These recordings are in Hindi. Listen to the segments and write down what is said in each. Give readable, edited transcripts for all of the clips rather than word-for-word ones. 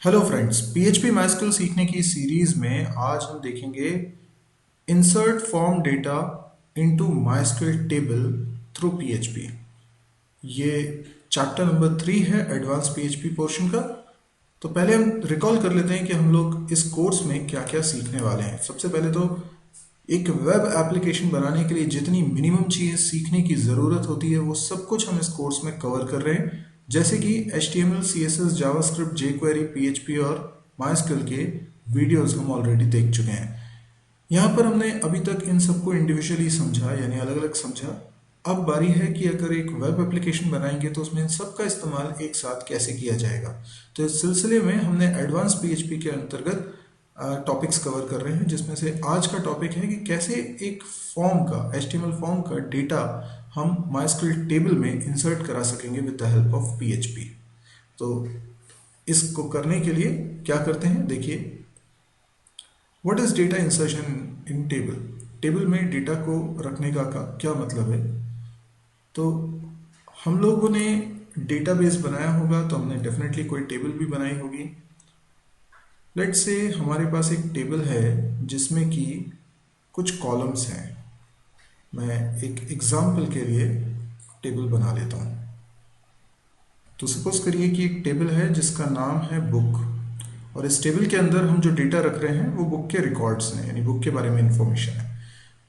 हेलो फ्रेंड्स, पीएचपी माइस्क्ल सीखने की सीरीज में आज हम देखेंगे insert form data into MySQL table through PHP. ये चैप्टर नंबर 3 है एडवांस पीएचपी पोर्शन का। तो पहले हम रिकॉल कर लेते हैं कि हम लोग इस कोर्स में क्या क्या सीखने वाले हैं। सबसे पहले तो एक वेब एप्लीकेशन बनाने के लिए जितनी मिनिमम चीज़ें सीखने की ज़रूरत होती है वो सब कुछ हम इस कोर्स में कवर कर रहे हैं, जैसे कि HTML, CSS, JavaScript, jQuery, PHP और MySQL के वीडियोस हम ऑलरेडी देख चुके हैं। यहाँ पर हमने अभी तक इन सबको इंडिविजुअली समझा, यानी अलग अलग समझा। अब बारी है कि अगर एक वेब एप्लीकेशन बनाएंगे तो उसमें इन सब का इस्तेमाल एक साथ कैसे किया जाएगा। तो इस सिलसिले में हमने एडवांस पीएचपी के अंतर्गत टॉपिक्स कवर कर रहे हैं, जिसमें से आज का टॉपिक है कि कैसे एक फॉर्म का HTML फॉर्म का डेटा हम MySQL टेबल में इंसर्ट करा सकेंगे with the help of PHP। तो इसको करने के लिए क्या करते हैं, देखिए, what is data insertion in table. Table में डेटा को रखने का क्या मतलब है। तो हम लोगों ने डेटाबेस बनाया होगा तो हमने डेफिनेटली कोई टेबल भी बनाई होगी। लेट्स से हमारे पास एक टेबल है जिसमें कि कुछ कॉलम्स हैं। मैं एक एग्जाम्पल के लिए टेबल बना लेता हूँ। तो सपोज करिए कि एक टेबल है जिसका नाम है बुक, और इस टेबल के अंदर हम जो डेटा रख रहे हैं वो बुक के रिकॉर्ड्स हैं, यानी बुक के बारे में इंफॉर्मेशन है।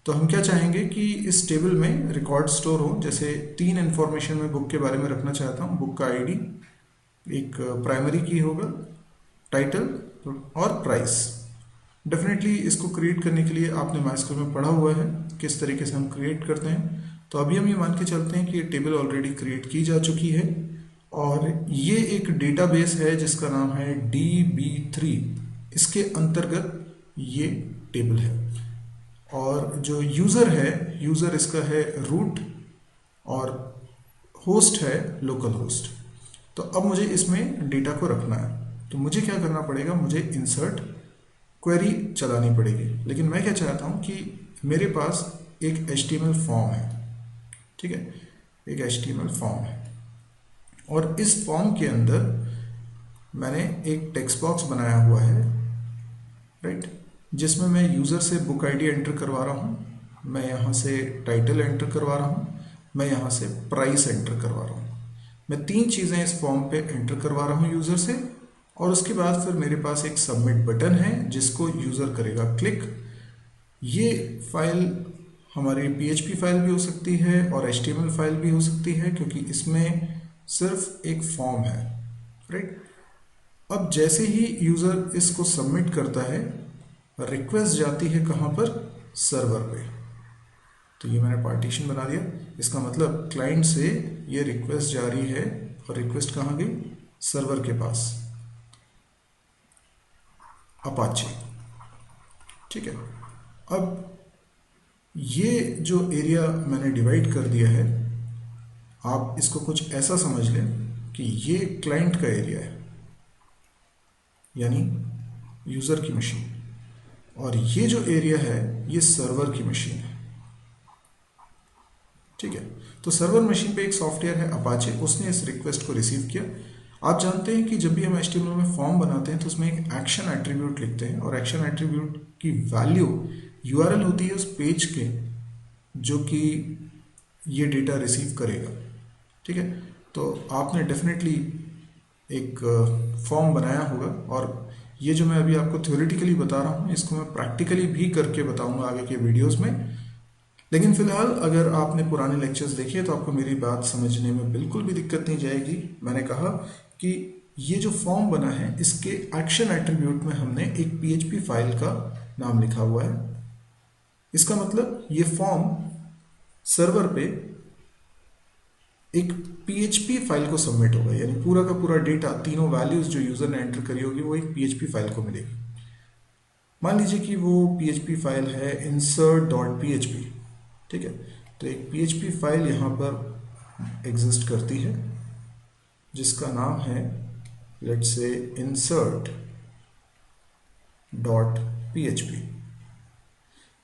तो हम क्या चाहेंगे कि इस टेबल में रिकॉर्ड स्टोर हो। जैसे 3 इन्फॉर्मेशन में बुक के बारे में रखना चाहता हूँ। बुक का आईडी, एक प्राइमरी की होगा, टाइटल और प्राइस। डेफिनेटली इसको क्रिएट करने के लिए आपने माइस्क्ल में पढ़ा हुआ है किस तरीके से हम क्रिएट करते हैं। तो अभी हम ये मान के चलते हैं कि ये टेबल ऑलरेडी क्रिएट की जा चुकी है, और ये एक डेटाबेस है जिसका नाम है DB3। इसके अंतर्गत ये टेबल है, और जो यूज़र है, यूज़र इसका है रूट, और होस्ट है लोकल होस्ट। तो अब मुझे इसमें डेटा को रखना है, तो मुझे क्या करना पड़ेगा, मुझे इंसर्ट क्वेरी चलानी पड़ेगी। लेकिन मैं क्या चाहता हूँ कि मेरे पास एक HTML फॉर्म है, ठीक है, एक HTML फॉर्म है, और इस फॉर्म के अंदर मैंने एक टेक्स्ट बॉक्स बनाया हुआ है, राइट, जिसमें मैं यूज़र से बुक आईडी एंटर करवा रहा हूँ, मैं यहाँ से टाइटल एंटर करवा रहा हूँ, मैं यहाँ से प्राइस एंटर करवा रहा हूँ। मैं 3 चीज़ें इस फॉर्म पे एंटर करवा रहा हूँ यूज़र से, और उसके बाद फिर मेरे पास एक सबमिट बटन है जिसको यूज़र करेगा क्लिक। ये फाइल हमारी PHP फाइल भी हो सकती है और HTML फाइल भी हो सकती है, क्योंकि इसमें सिर्फ एक फॉर्म है, राइट। अब जैसे ही यूज़र इसको सबमिट करता है, रिक्वेस्ट जाती है कहाँ पर, सर्वर पे। तो ये मैंने पार्टीशन बना दिया। इसका मतलब क्लाइंट से ये रिक्वेस्ट जा रही है, और रिक्वेस्ट कहाँ गई, सर्वर के पास, अपाचे, ठीक है। अब ये जो एरिया मैंने डिवाइड कर दिया है, आप इसको कुछ ऐसा समझ लें कि ये क्लाइंट का एरिया है, यानी यूज़र की मशीन, और ये जो एरिया है ये सर्वर की मशीन है, ठीक है। तो सर्वर मशीन पे एक सॉफ्टवेयर है अपाचे, उसने इस रिक्वेस्ट को रिसीव किया। आप जानते हैं कि जब भी हम HTML में फॉर्म बनाते हैं तो उसमें एक एक्शन एट्रीब्यूट लिखते हैं, और एक्शन एट्रीब्यूट की वैल्यू URL होती है उस पेज के जो कि ये डेटा रिसीव करेगा, ठीक है। तो आपने डेफिनेटली एक फॉर्म बनाया होगा, और ये जो मैं अभी आपको थ्योरेटिकली बता रहा हूँ इसको मैं प्रैक्टिकली भी करके बताऊंगा आगे के वीडियोस में। लेकिन फिलहाल अगर आपने पुराने लेक्चर्स देखे तो आपको मेरी बात समझने में बिल्कुल भी दिक्कत नहीं जाएगी। मैंने कहा कि ये जो फॉर्म बना है इसके एक्शन एट्रीब्यूट में हमने एक PHP फाइल का नाम लिखा हुआ है। इसका मतलब ये फॉर्म सर्वर पे एक PHP फाइल को सबमिट होगा, यानी पूरा का पूरा डेटा, तीनों वैल्यूज जो यूजर ने एंटर करी होगी वो एक PHP फाइल को मिलेगी। मान लीजिए कि वो PHP फाइल है insert.php, ठीक है। तो एक PHP फाइल यहाँ पर एग्जिस्ट करती है जिसका नाम है, लेट्स से, insert.php।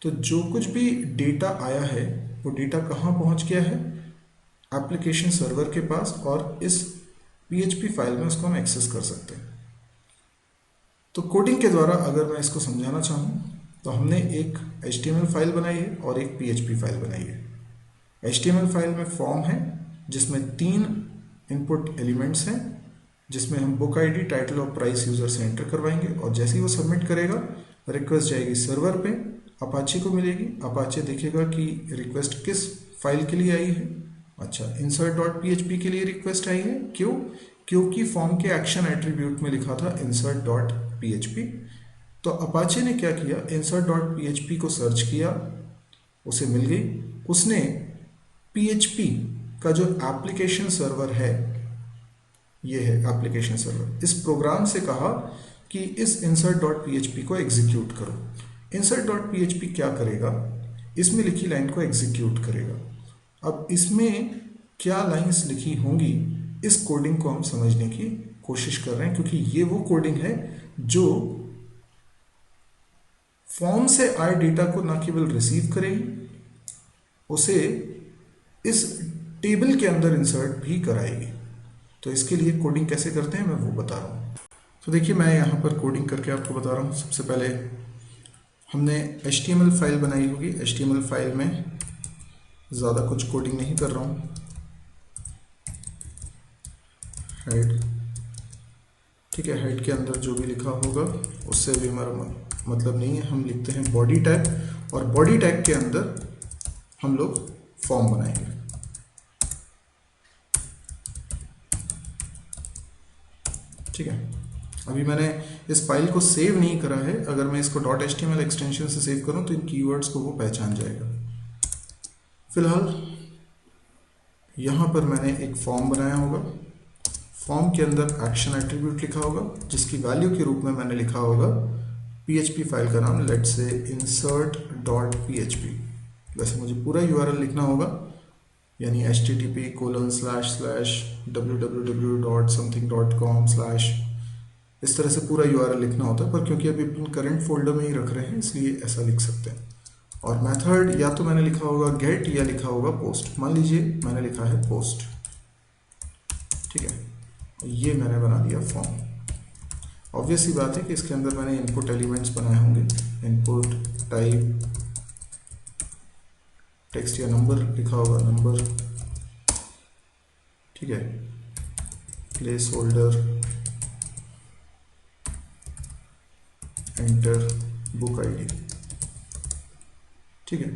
तो जो कुछ भी डेटा आया है वो डेटा कहाँ पहुँच गया है, एप्लीकेशन सर्वर के पास, और इस PHP फाइल में उसको हम एक्सेस कर सकते हैं। तो कोडिंग के द्वारा अगर मैं इसको समझाना चाहूँ तो हमने एक HTML फाइल बनाई है और एक PHP फाइल बनाई है। HTML फाइल में फॉर्म है जिसमें 3 इनपुट एलिमेंट्स हैं, जिसमें हम बुक आईडी, टाइटल और प्राइस यूजर से एंटर करवाएंगे और जैसे ही वो सबमिट करेगा रिक्वेस्ट जाएगी सर्वर पे, अपाचे को मिलेगी। अपाचे देखेगा कि रिक्वेस्ट किस फाइल के लिए आई है। अच्छा, insert.php के लिए रिक्वेस्ट आई है। क्यों? क्योंकि फॉर्म के एक्शन एट्रीब्यूट में लिखा था insert.php। तो अपाचे ने क्या किया, insert.php को सर्च किया, उसे मिल गई। उसने PHP का जो एप्लीकेशन सर्वर है, ये है एप्लीकेशन सर्वर, इस प्रोग्राम से कहा कि इस insert.php को एग्जीक्यूट करो। insert.php क्या करेगा, इसमें लिखी लाइन को एग्जीक्यूट करेगा। अब इसमें क्या लाइंस लिखी होंगी, इस कोडिंग को हम समझने की कोशिश कर रहे हैं, क्योंकि ये वो कोडिंग है जो फॉर्म से आए डेटा को न केवल रिसीव करेगी, उसे इस टेबल के अंदर इंसर्ट भी कराएगी। तो इसके लिए कोडिंग कैसे करते हैं मैं वो बता रहा हूँ। तो देखिए, मैं यहाँ पर कोडिंग करके आपको बता रहा हूँ। सबसे पहले हमने HTML फाइल बनाई होगी। HTML फाइल में ज़्यादा कुछ कोडिंग नहीं कर रहा हूँ। हेड, ठीक है, हेड के अंदर जो भी लिखा होगा उससे भी हमारा मतलब नहीं है। हम लिखते हैं बॉडी टैग, और बॉडी टैग के अंदर हम लोग फॉर्म बनाएंगे। ठीक है, अभी मैंने इस फाइल को सेव नहीं करा है। अगर मैं इसको .html एक्सटेंशन से सेव करूं तो इन कीवर्ड्स को वो पहचान जाएगा। फिलहाल यहां पर मैंने एक फॉर्म बनाया होगा। फॉर्म के अंदर एक्शन एट्रीब्यूट लिखा होगा, जिसकी वैल्यू के रूप में मैंने लिखा होगा PHP फाइल का नाम, लेट्स से insert.php। वैसे मुझे पूरा URL लिखना होगा, यानी http://www.something.com/ इस तरह से पूरा URL लिखना होता है, पर क्योंकि अभी अपन करंट फोल्डर में ही रख रहे हैं इसलिए ऐसा लिख सकते हैं। और मेथड या तो मैंने लिखा होगा गेट या लिखा होगा पोस्ट। मान लीजिए मैंने लिखा है पोस्ट, ठीक है, ये मैंने बना दिया फॉर्म। ऑब्वियस ही बात है कि इसके अंदर मैंने इनपुट एलिमेंट्स बनाए होंगे, इनपुट टाइप टेक्स्ट या नंबर लिखा होगा, नंबर, ठीक है, place holder, enter, book ID, ठीक है।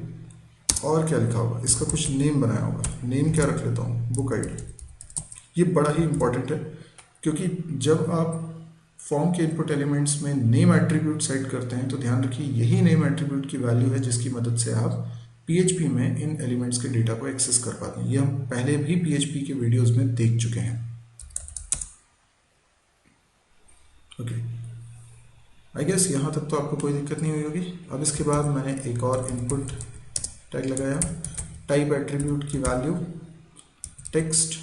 और क्या लिखा होगा, इसका कुछ नेम बनाया होगा। नेम क्या रख लेता हूँ, बुक आईडी। ये बड़ा ही इंपॉर्टेंट है, क्योंकि जब आप फॉर्म के इनपुट एलिमेंट्स में नेम एट्रीब्यूट सेट करते हैं तो ध्यान रखिए यही नेम एट्रीब्यूट की वैल्यू है जिसकी मदद से आप PHP में इन एलिमेंट्स के डेटा को एक्सेस कर पाते हैं। ये हम पहले भी PHP के वीडियोस में देख चुके हैं। ओके, आई गेस यहाँ तक तो आपको कोई दिक्कत नहीं हुई होगी। अब इसके बाद मैंने एक और इनपुट टैग लगाया, टाइप एट्रीब्यूट की वैल्यू टेक्स्ट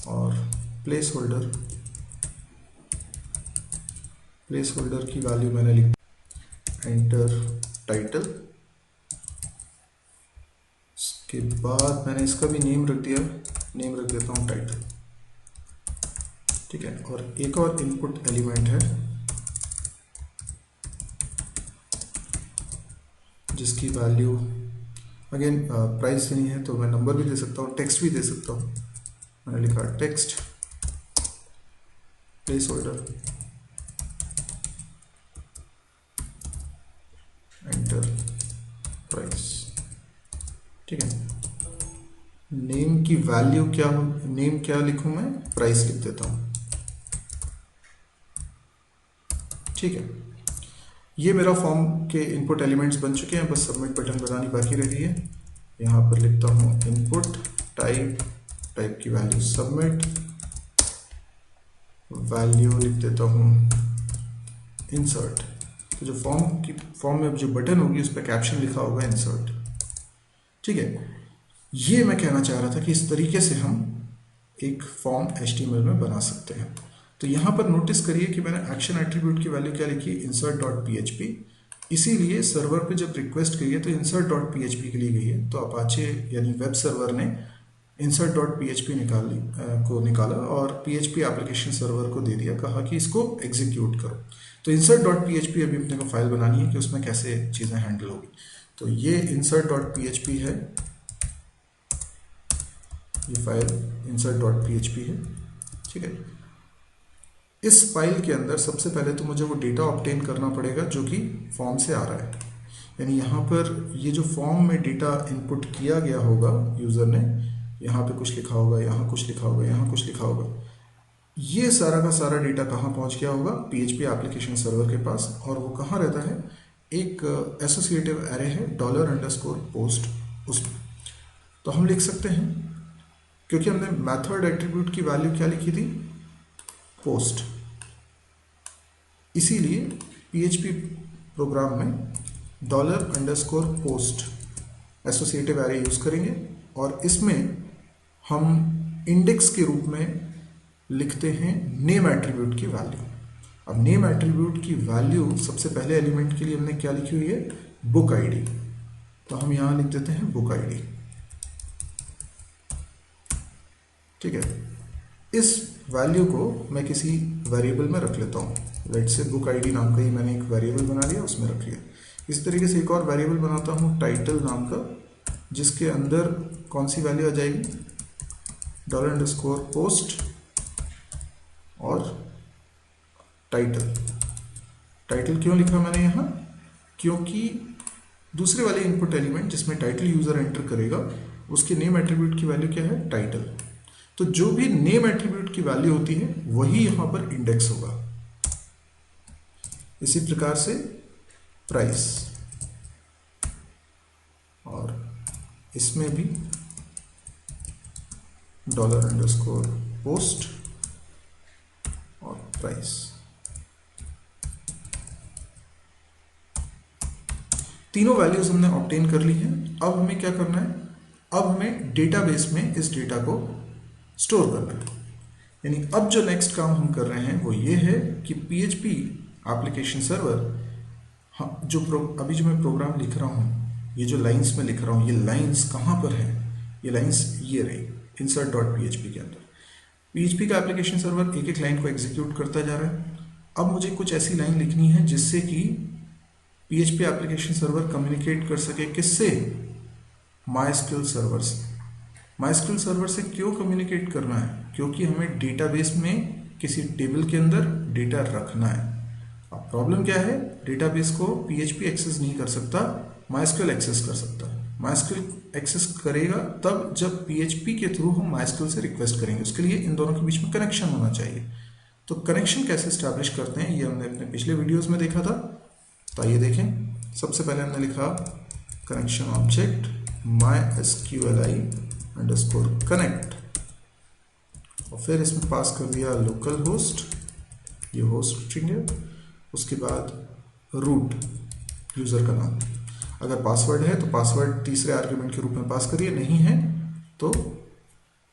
और प्लेस होल्डर की वैल्यू मैंने लिखी, एंटर टाइटल। इसके बाद मैंने इसका भी नेम रख दिया, नेम रख देता हूँ टाइटल, ठीक है। और एक और इनपुट एलिमेंट है जिसकी वैल्यू अगेन प्राइस देनी है, तो मैं नंबर भी दे सकता हूँ, टेक्स्ट भी दे सकता हूँ। मैंने लिखा text, place holder, enter, price, ठीक है। नेम की वैल्यू क्या, नेम क्या लिखूं मैं, प्राइस लिख देता हूं, ठीक है। ये मेरा फॉर्म के इनपुट एलिमेंट्स बन चुके हैं, बस सबमिट बटन बनानी बाकी रह गई है। यहाँ पर लिखता हूँ इनपुट टाइप की वैल्यू सबमिट, वैल्यू लिख देता हूँ इंसर्ट। तो जो फॉर्म में जो बटन होगी उस पर कैप्शन लिखा होगा इंसर्ट, ठीक है। ये मैं कहना चाह रहा था कि इस तरीके से हम एक फॉर्म HTML में बना सकते हैं। तो यहाँ पर नोटिस करिए कि मैंने एक्शन एट्रीब्यूट की वैल्यू क्या लिखी, insert.php। इसीलिए सर्वर पे जब रिक्वेस्ट गई है तो insert.php के लिए गई है। तो अपाचे यानी वेब सर्वर ने insert डॉट php निकाला और php एप्लीकेशन सर्वर को दे दिया, कहा कि इसको एग्जीक्यूट करो। तो insert डॉट php अभी अपने को फाइल बनानी है कि उसमें कैसे चीज़ें हैंडल होगी। तो ये insert डॉट php है, ये फाइल insert डॉट php है, ठीक है। इस फाइल के अंदर सबसे पहले तो मुझे वो डेटा ऑब्टेन करना पड़ेगा जो कि फॉर्म से आ रहा है, यानी यहाँ पर ये जो फॉर्म में डेटा इनपुट किया गया होगा यूज़र ने, यहाँ पे कुछ लिखा होगा, यहाँ कुछ लिखा होगा, यहाँ कुछ लिखा होगा, ये सारा का सारा डेटा कहाँ पहुँच गया होगा, PHP एप्लीकेशन सर्वर के पास। और वो कहाँ रहता है, एक एसोसिएटिव एरे है $_post उसमें। तो हम लिख सकते हैं, क्योंकि हमने मेथड एट्रीब्यूट की वैल्यू क्या लिखी थी, पोस्ट, इसीलिए PHP प्रोग्राम में $_post एसोसिएटिव एरे यूज करेंगे और इसमें हम इंडेक्स के रूप में लिखते हैं नेम एट्रीब्यूट की वैल्यू। अब नेम एट्रीब्यूट की वैल्यू सबसे पहले एलिमेंट के लिए हमने क्या लिखी हुई है, बुक आईडी, तो हम यहां लिख देते हैं बुक आईडी, ठीक है। इस वैल्यू को मैं किसी वेरिएबल में रख लेता हूँ, लेट्स से बुक आईडी नाम का ही मैंने एक वेरिएबल बना लिया, उसमें रख लिया। इस तरीके से एक और वेरिएबल बनाता हूँ टाइटल नाम का, जिसके अंदर कौन सी वैल्यू आ जाएगी, $_post और टाइटल। टाइटल क्यों लिखा मैंने यहाँ, क्योंकि दूसरे वाले इनपुट एलिमेंट जिसमें टाइटल यूजर एंटर करेगा उसके नेम एट्रीब्यूट की वैल्यू क्या है, टाइटल। तो जो भी नेम एट्रीब्यूट की वैल्यू होती है वही यहां पर इंडेक्स होगा। इसी प्रकार से प्राइस, और इसमें भी $_post और प्राइस। तीनों वैल्यूज हमने ऑब्टेन कर ली हैं। अब हमें क्या करना है, अब हमें डेटाबेस में इस डेटा को स्टोर करना है। यानी अब जो नेक्स्ट काम हम कर रहे हैं वो ये है कि PHP एप्लीकेशन सर्वर, हाँ, अभी जो मैं प्रोग्राम लिख रहा हूँ, ये जो लाइंस में लिख रहा हूँ, ये लाइंस कहाँ पर है, ये लाइंस ये रही insert डॉट php के अंदर। PHP का एप्लीकेशन सर्वर एक एक लाइन को एग्जीक्यूट करता जा रहा है। अब मुझे कुछ ऐसी लाइन लिखनी है जिससे कि PHP एप्लीकेशन सर्वर कम्युनिकेट कर सके, किससे, MySQL सर्वर से। MySQL सर्वर से क्यों कम्युनिकेट करना है, क्योंकि हमें डेटाबेस में किसी टेबल के अंदर डेटा रखना है। अब प्रॉब्लम क्या है, डेटाबेस को PHP एक्सेस नहीं कर सकता, MySQL एक्सेस कर सकता है। MySQL एक्सेस करेगा तब जब PHP के थ्रू हम MySQL से रिक्वेस्ट करेंगे, उसके लिए इन दोनों के बीच में कनेक्शन होना चाहिए। तो कनेक्शन कैसे स्टैब्लिश करते हैं, ये हमने अपने पिछले वीडियोस में देखा था, तो आइए देखें। सबसे पहले हमने लिखा कनेक्शन ऑब्जेक्ट MySQLi_connect और फिर इसमें पास कर दिया लोकल होस्ट, ये होस्ट स्ट्रिंग है, उसके बाद रूट यूजर का नाम। अगर पासवर्ड है तो पासवर्ड तीसरे आर्ग्यूमेंट के रूप में पास करिए, नहीं है तो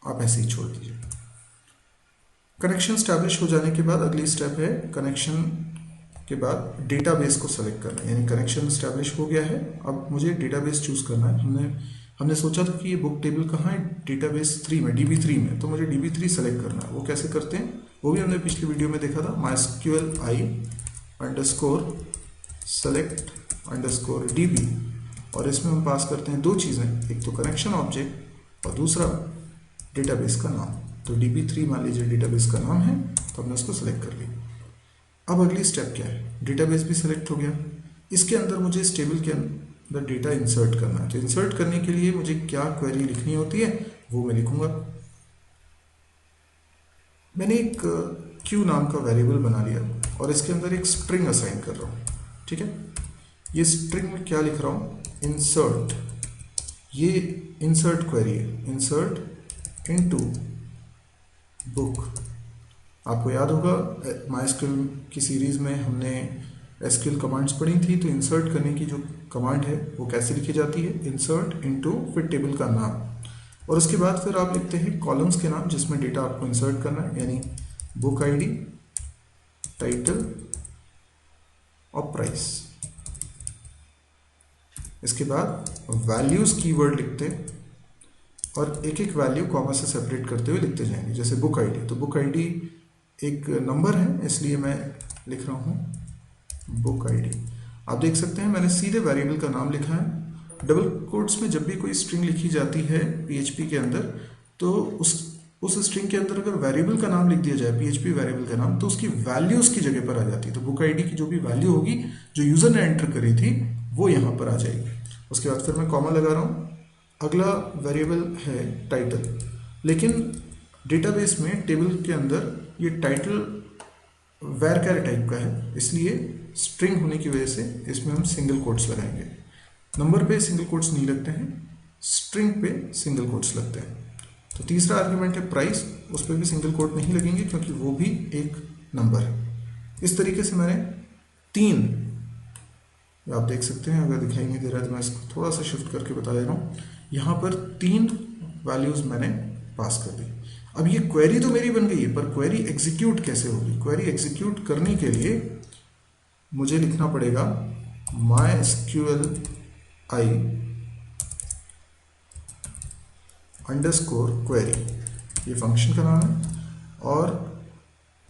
आप ऐसे ही छोड़ दीजिए। कनेक्शन स्टैब्लिश हो जाने के बाद अगली स्टेप है कनेक्शन के बाद डेटाबेस को सेलेक्ट करना, यानी कनेक्शन स्टैब्लिश हो गया है, अब मुझे डेटाबेस चूज करना है। हमने सोचा था कि ये बुक टेबल कहाँ है, डेटाबेस 3 में, DB3 में, तो मुझे DB3 सेलेक्ट करना है। वो कैसे करते हैं वो भी हमने पिछली वीडियो में देखा था, MySQLi_select_db और इसमें हम पास करते हैं दो चीज़ें, एक तो कनेक्शन ऑब्जेक्ट और दूसरा डेटाबेस का नाम। तो DB3 मान लीजिए डेटाबेस का नाम है, तो हमने उसको सेलेक्ट कर लिया। अब अगली स्टेप क्या है, डेटाबेस भी सेलेक्ट हो गया, इसके अंदर मुझे इस टेबल के अंदर डेटा इंसर्ट करना है। तो इंसर्ट करने के लिए मुझे क्या क्वेरी लिखनी होती है वो मैं लिखूंगा। मैंने एक क्यू नाम का वेरिएबल बना लिया और इसके अंदर एक स्ट्रिंग असाइन कर रहा हूँ, ठीक है। ये स्ट्रिंग में क्या लिख रहा हूँ, इंसर्ट, ये इंसर्ट क्वेरी है, इंसर्ट इनटू बुक। आपको याद होगा MySQL की सीरीज में हमने SQL कमांड्स पढ़ी थी, तो इंसर्ट करने की जो कमांड है वो कैसे लिखी जाती है, इंसर्ट इनटू फिर टेबल का नाम और उसके बाद फिर आप लिखते हैं कॉलम्स के नाम जिसमें डेटा आपको इंसर्ट करना है, यानी बुक आईडी, टाइटल और प्राइस। इसके बाद वैल्यूज कीवर्ड लिखते हैं, और एक एक वैल्यू कॉमा से सेपरेट करते हुए लिखते जाएंगे। जैसे बुक आईडी, तो बुक आईडी एक नंबर है, इसलिए मैं लिख रहा हूँ बुक आईडी। आप देख सकते हैं मैंने सीधे वेरिएबल का नाम लिखा है। डबल कोट्स में जब भी कोई स्ट्रिंग लिखी जाती है PHP के अंदर, तो उस स्ट्रिंग के अंदर अगर वेरिएबल का नाम लिख दिया जाए, PHP वेरिएबल का नाम, तो उसकी वैल्यू उसकी जगह पर आ जाती है। तो बुक आईडी की जो भी वैल्यू होगी जो यूजर ने एंटर करी थी वो यहाँ पर आ जाएगी। उसके बाद फिर मैं कॉमा लगा रहा हूँ। अगला वेरिएबल है टाइटल, लेकिन डेटाबेस में टेबल के अंदर ये टाइटल वैरचर टाइप का है, इसलिए स्ट्रिंग होने की वजह से इसमें हम सिंगल कोट्स लगाएंगे। नंबर पे सिंगल कोट्स नहीं लगते हैं, स्ट्रिंग पे सिंगल कोट्स लगते हैं। तो तीसरा आर्ग्यूमेंट है प्राइस, उस पर भी सिंगल कोट नहीं लगेंगे क्योंकि वो भी एक नंबर है। इस तरीके से मैंने 3, आप देख सकते हैं, अगर दिखाई नहीं दे रहा है तो मैं इसको थोड़ा सा शिफ्ट करके बता दे रहा हूँ। यहाँ पर 3 वैल्यूज मैंने पास कर दी। अब ये क्वेरी तो मेरी बन गई है, पर क्वेरी एग्जीक्यूट कैसे होगी? क्वेरी एग्जीक्यूट करने के लिए मुझे लिखना पड़ेगा MySQL I अंडरस्कोर क्वेरी, ये फंक्शन का नाम है, और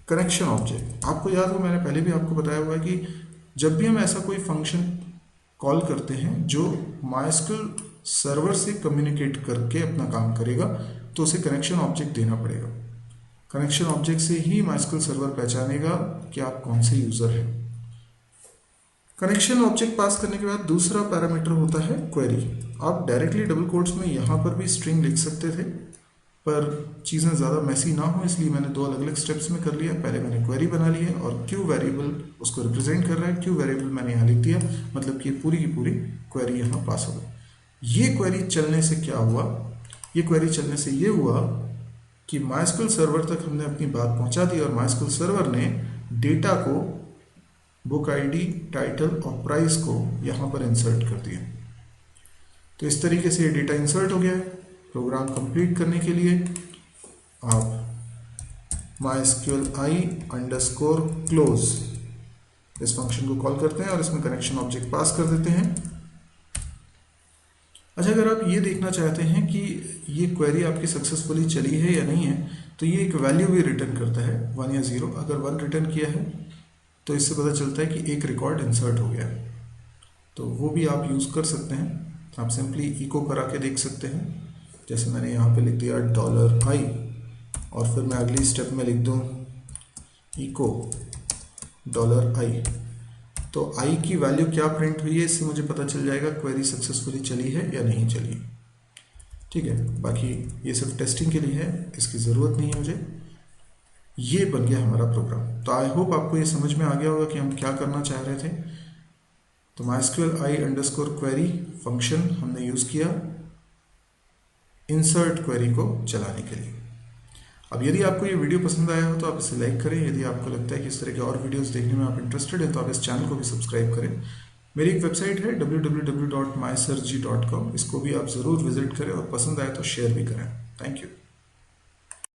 कनेक्शन ऑब्जेक्ट। आपको याद हो मैंने पहले भी आपको बताया हुआ है कि जब भी हम ऐसा कोई फंक्शन कॉल करते हैं जो MySQL सर्वर से कम्युनिकेट करके अपना काम करेगा, तो उसे कनेक्शन ऑब्जेक्ट देना पड़ेगा। कनेक्शन ऑब्जेक्ट से ही MySQL सर्वर पहचानेगा कि आप कौन से यूजर हैं। कनेक्शन ऑब्जेक्ट पास करने के बाद दूसरा पैरामीटर होता है क्वेरी। आप डायरेक्टली डबल कोट्स में यहाँ पर भी स्ट्रिंग लिख सकते थे, पर चीज़ें ज़्यादा मैसी ना हो इसलिए मैंने 2 अलग अलग स्टेप्स में कर लिया। पहले मैंने क्वेरी बना ली है और क्यू वेरिएबल उसको रिप्रेजेंट कर रहा है। क्यू वेरिएबल मैंने यहाँ लिख दिया, मतलब कि पूरी की पूरी क्वेरी यहाँ पास हो गई। ये क्वेरी चलने से क्या हुआ? ये क्वेरी चलने से ये हुआ कि MySQL सर्वर तक हमने अपनी बात पहुँचा दी और MySQL सर्वर ने डेटा को, बुक आईडी, टाइटल और प्राइस को यहाँ पर इंसर्ट कर दिया। तो इस तरीके से ये डेटा इंसर्ट हो गया है। प्रोग्राम कंप्लीट करने के लिए आप MySQL I अंडरस्कोर क्लोज इस फंक्शन को कॉल करते हैं और इसमें कनेक्शन ऑब्जेक्ट पास कर देते हैं। अच्छा, अगर आप ये देखना चाहते हैं कि ये क्वेरी आपकी सक्सेसफुली चली है या नहीं है, तो ये एक वैल्यू भी रिटर्न करता है, 1 या 0। अगर 1 रिटर्न किया है तो इससे पता चलता है कि एक रिकॉर्ड इंसर्ट हो गया है। तो वो भी आप यूज़ कर सकते हैं। आप सिंपली इको करा के देख सकते हैं। जैसे मैंने यहाँ पे लिख दिया $i और फिर मैं अगली स्टेप में लिख दूँ इको $i, तो i की वैल्यू क्या प्रिंट हुई है इससे मुझे पता चल जाएगा क्वेरी सक्सेसफुली चली है या नहीं चली। ठीक है, बाकी ये सिर्फ टेस्टिंग के लिए है, इसकी ज़रूरत नहीं है मुझे। ये बन गया हमारा प्रोग्राम। तो आई होप आपको ये समझ में आ गया होगा कि हम क्या करना चाह रहे थे। तो MySQL I underscore query function हमने यूज़ किया इंसर्ट क्वेरी को चलाने के लिए। अब यदि आपको ये वीडियो पसंद आया हो तो आप इसे लाइक करें। यदि आपको लगता है कि इस तरह के और वीडियोस देखने में आप इंटरेस्टेड हैं तो आप इस चैनल को भी सब्सक्राइब करें। मेरी एक वेबसाइट है www.mysurgery.com, इसको भी आप ज़रूर विजिट करें और पसंद आए तो शेयर भी करें। Thank you.